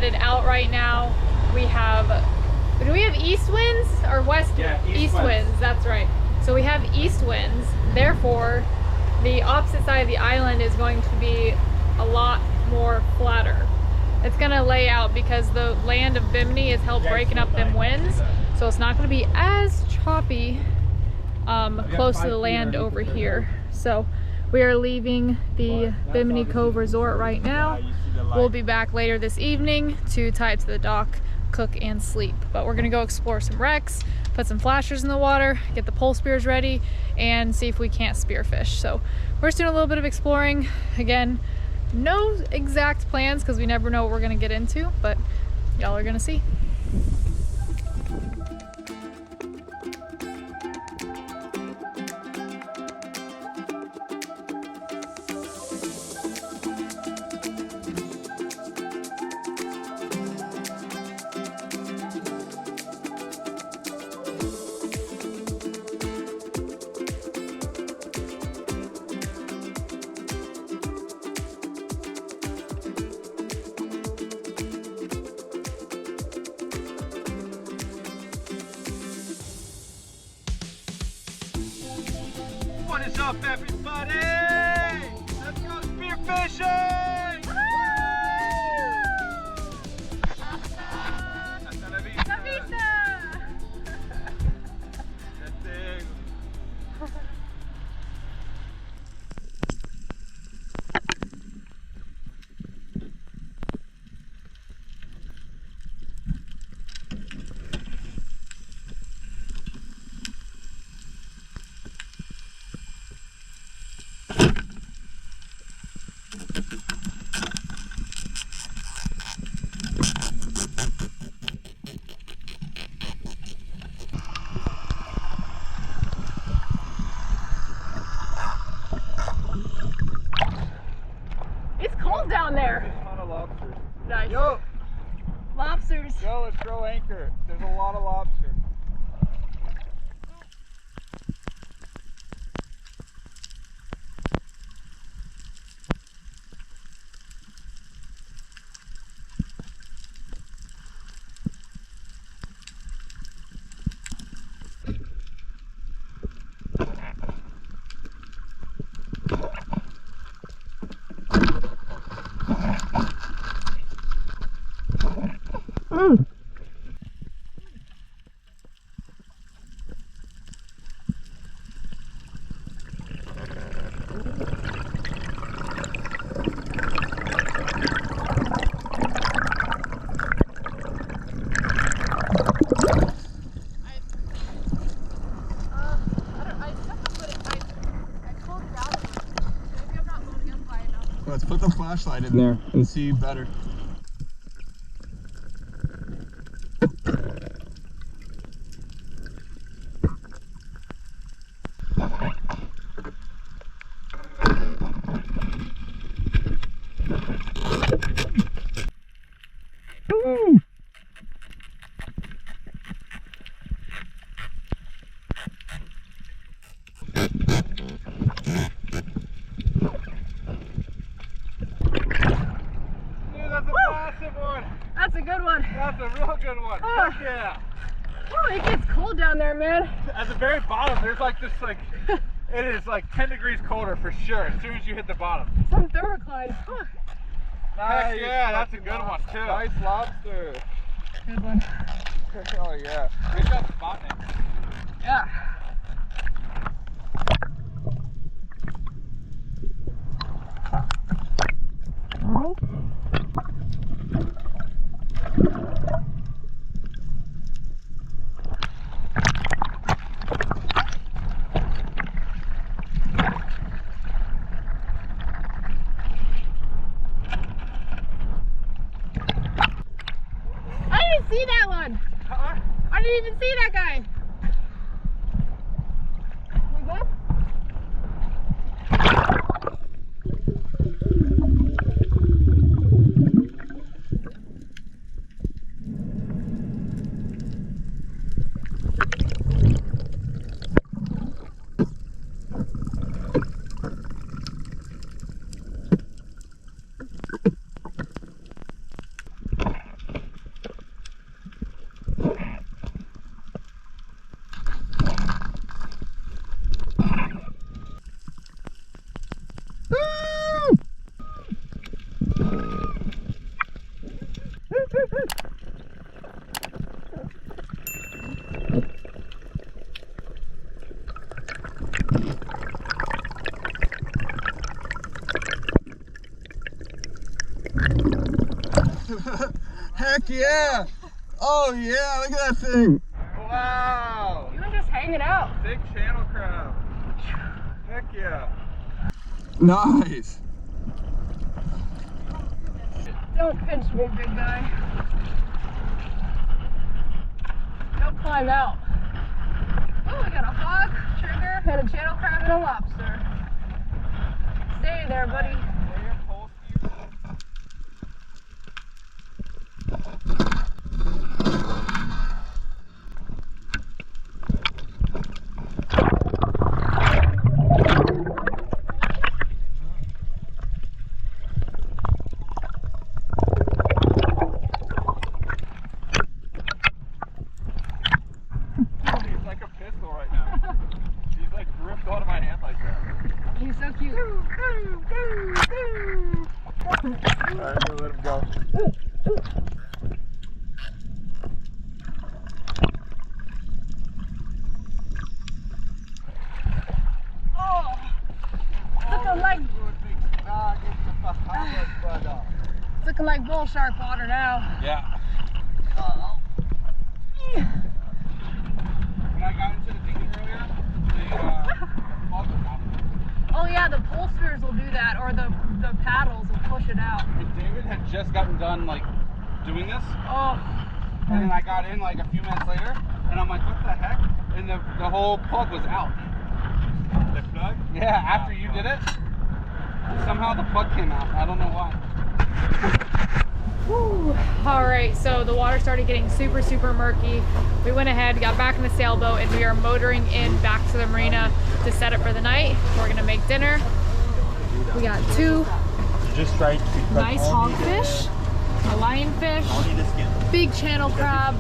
headed out right now. We have, do we have east winds or west? Yeah, east winds. That's right. So we have east winds. Therefore, the opposite side of the island is going to be a lot more flatter. It's going to lay out because the land of Bimini is helped breaking up them winds. So it's not going to be as choppy close to the land over here. So we are leaving the Bimini Cove Resort right now. We'll be back later this evening to tie it to the dock, cook and sleep. But we're gonna go explore some wrecks, put some flashers in the water, get the pole spears ready, and see if we can't spearfish. So we're just doing a little bit of exploring. Again, no exact plans because we never know what we're gonna get into, but y'all are gonna see. What is up, everybody? Let's go spearfishing! Hasta la vista! La vista! That thing. It's cold down there. There's a ton of lobsters. Nice. Yo! Lobsters. Yo, let's throw anchor. There's a lot of lobster. Let's put the flashlight in there and see better. Ooh. That's a good one. That's a real good one. Heck yeah. Oh, it gets cold down there, man. At the very bottom, there's like this, it is like 10 degrees colder for sure as soon as you hit the bottom. Some thermocline. Nice. Heck yeah, that's a good one too. Nice lobster. Good one. Oh yeah. Good job spotting it. Yeah. I didn't see that one. I didn't even see that guy. You good? Heck yeah! Oh yeah, look at that thing! Wow! You were just hanging out. Big channel crab. Heck yeah. Nice! Don't pinch me, big guy. Don't climb out. Oh, we got a hog, trigger, and a channel crab and a lobster. Stay there, buddy. He's like a pistol right now. He's like ripped out of my hand like that. He's so cute. Alright, I'm gonna let him go. Looking like it's looking like bull shark water now. Yeah. When I got into the dinghy earlier, the plug was out. Oh yeah, the bolsters will do that, or the paddles will push it out. And David had just gotten done like doing this, Oh, and then I got in like a few minutes later, and I'm like, what the heck? And the whole plug was out. The plug? Yeah, after you did it, somehow the plug came out. I don't know why. whew. All right, so the water started getting super murky. We went ahead, got back in the sailboat, and we are motoring in back to the marina to set up for the night. We're gonna make dinner. We got two nice hogfish, a lionfish, big channel crab,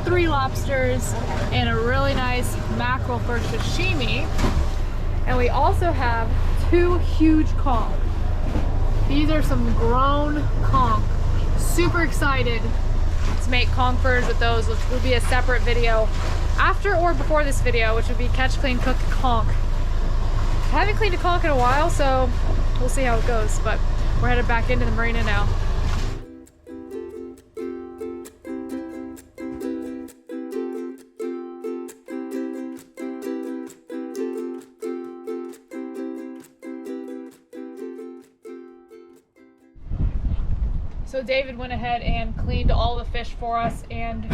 3 lobsters, and a really nice mackerel for sashimi. And we also have 2 huge conch. These are some grown conch. Super excited to make conchers with those, which will be a separate video after or before this video, which would be catch, clean, cook, conch. I haven't cleaned a conch in a while, so we'll see how it goes, but we're headed back into the marina now. So David went ahead and cleaned all the fish for us, and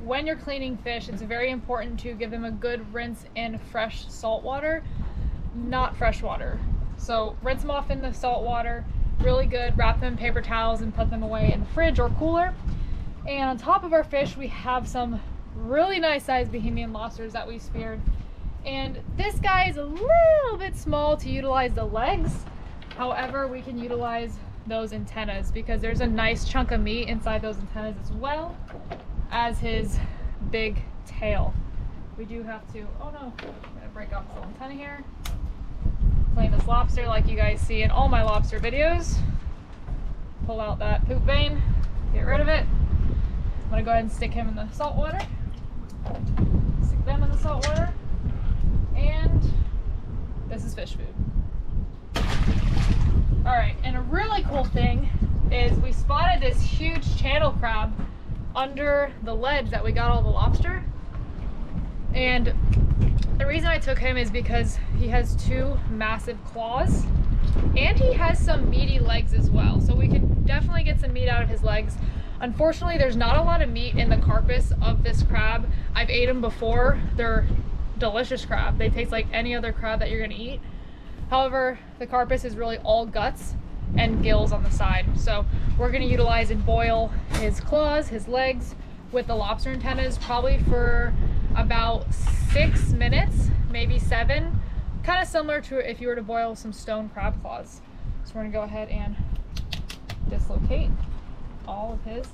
when you're cleaning fish, it's very important to give them a good rinse in fresh salt water, not fresh water. So rinse them off in the salt water really good, wrap them in paper towels and put them away in the fridge or cooler. And on top of our fish, we have some really nice sized Bahamian lobsters that we speared. And this guy is a little bit small to utilize the legs. However, we can utilize those antennas because there's a nice chunk of meat inside those antennas as well as his big tail. We do have to, oh no, I'm gonna break off this little antenna here. Clean this lobster like you guys see in all my lobster videos. Pull out that poop vein, get rid of it. I'm gonna go ahead and stick him in the salt water. Stick them in the salt water. And this is fish food. All right, and a really cool thing is we spotted this huge channel crab under the ledge that we got all the lobster. And the reason I took him is because he has 2 massive claws and he has some meaty legs as well. So we can definitely get some meat out of his legs. Unfortunately, there's not a lot of meat in the carcass of this crab. I've ate them before. They're delicious crab. They taste like any other crab that you're gonna eat. However, the carcass is really all guts and gills on the side. So we're gonna utilize and boil his claws, his legs with the lobster antennas probably for about 6 minutes, maybe 7. Kind of similar to if you were to boil some stone crab claws. So we're gonna go ahead and dislocate all of his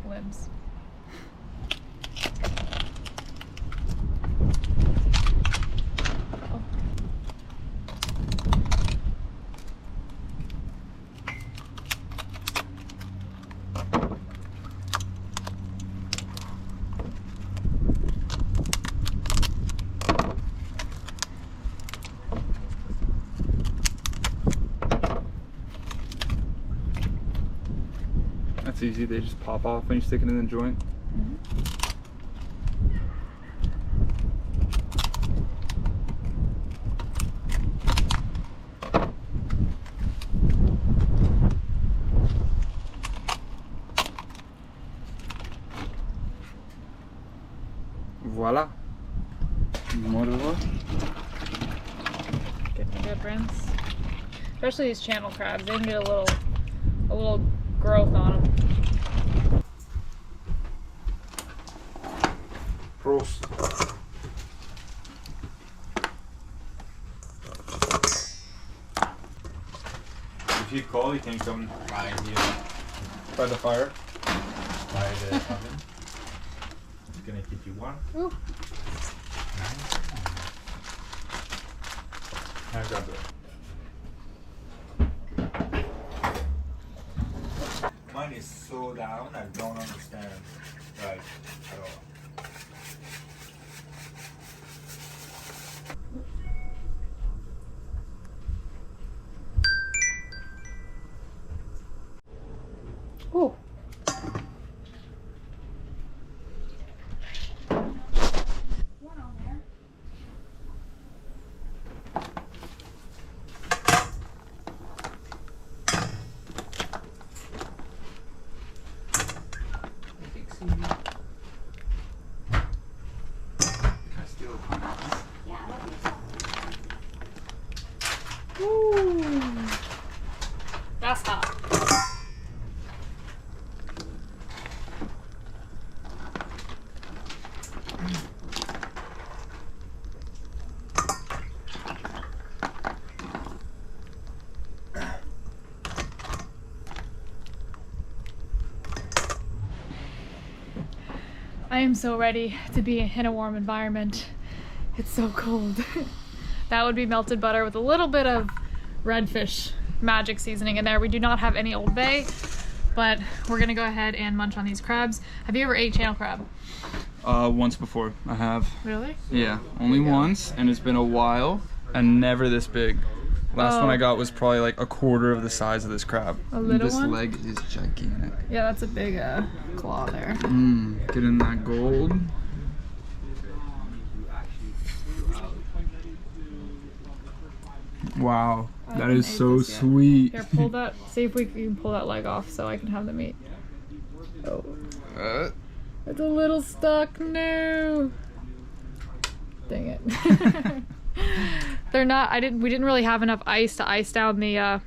limbs. That's easy. They just pop off when you stick it in the joint. Voila. More of what? Getting good, rinse. Especially these channel crabs, they can get a little growth on them. Prost. If you call, you can come by here. By the fire? By the oven. It's gonna keep you warm. Ooh. I got it. Mine is so down, I don't understand. Like, at all. Ooh. Ooh. That's hot. I am so ready to be in a warm environment. It's so cold. That would be melted butter with a little bit of redfish magic seasoning in there. We do not have any Old Bay, but we're gonna go ahead and munch on these crabs. Have you ever ate channel crab? Once before, I have. Really? Yeah, only once, and it's been a while, and never this big. Last one I got was probably like a quarter of the size of this crab. A little this one? leg is gigantic. Yeah, that's a big claw there. Get in that gold. Wow, that is so sweet. Here, pull that. See if we can pull that leg off so I can have the meat. Oh, it's a little stuck. No. Dang it. They're not. We didn't really have enough ice to ice down the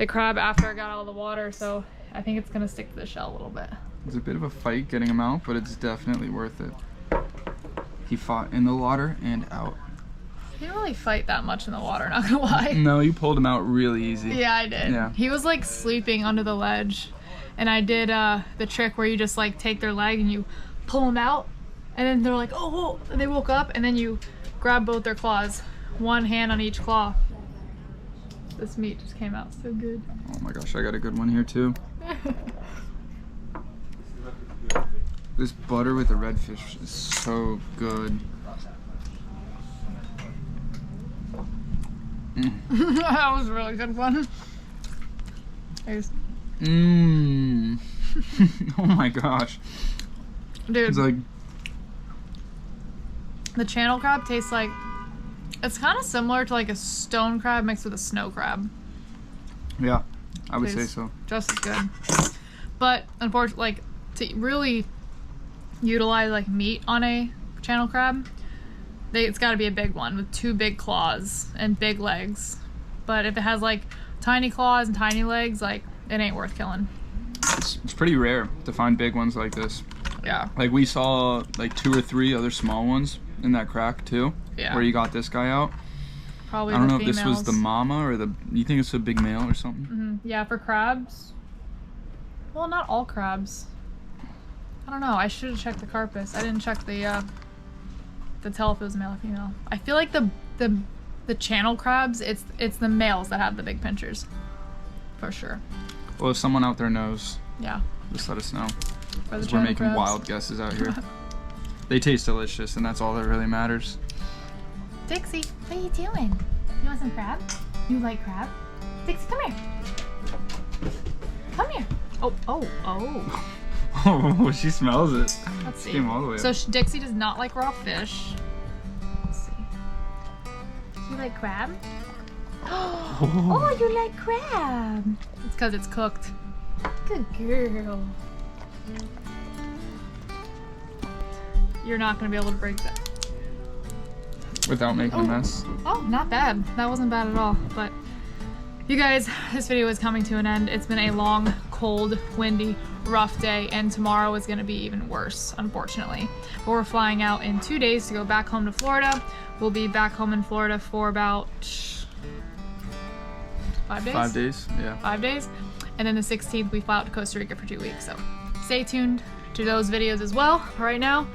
crab after I got out of the water, so I think it's gonna stick to the shell a little bit. It's a bit of a fight getting him out, but it's definitely worth it. He fought in the water and out. He didn't really fight that much in the water, not gonna lie. No, you pulled him out really easy. Yeah, I did. Yeah. He was like sleeping under the ledge, and I did the trick where you just like take their leg and you pull them out, and then they're like, oh, and they woke up, and then you grab both their claws, one hand on each claw. This meat just came out so good. Oh my gosh, I got a good one here too. This butter with the redfish is so good. That was a really good one. Here's... Oh my gosh. Dude, It's like, the channel crab tastes like, it's kind of similar to like a stone crab mixed with a snow crab. yeah, I would say Tastes so. just as good. But unfortunately, like, to really utilize like meat on a channel crab, it's got to be a big one with 2 big claws and big legs. But if it has like tiny claws and tiny legs, like, it ain't worth killing. It's pretty rare to find big ones like this. Yeah. Like we saw like 2 or 3 other small ones in that crack too. Yeah. Where you got this guy out. Probably I don't the know if females. this was the mama or the. You think it's a big male or something? Mm-hmm. Yeah, for crabs. Well, not all crabs. I don't know. I should have checked the carpus. I didn't check the to tell if it was male or female. I feel like the channel crabs, it's the males that have the big pinchers, for sure. Well, if someone out there knows, Yeah. just let us know. For the 'Cause we're channel making crabs. wild guesses out here. They taste delicious, and that's all that really matters. Dixie, what are you doing? You want some crab? You like crab? Dixie, come here. Come here. Oh, oh, oh. Oh, she smells it. Let's see. Came all the way So up. Dixie does not like raw fish. Let's see. You like crab? Oh, you like crab. It's because it's cooked. Good girl. You're not going to be able to break that. Without making a mess. Oh, not bad. That wasn't bad at all. But you guys, this video is coming to an end. It's been a long, cold, windy, rough day, and tomorrow is going to be even worse, unfortunately. But we're flying out in 2 days to go back home to Florida. We'll be back home in Florida for about 5 days? 5 days, yeah. 5 days. And then the 16th, we fly out to Costa Rica for 2 weeks. So stay tuned to those videos as well. Right now,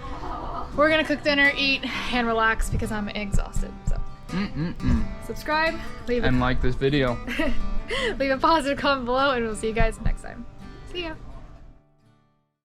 we're going to cook dinner, eat, and relax because I'm exhausted. So subscribe, leave And like this video. leave a positive comment below, and we'll see you guys next time. See ya.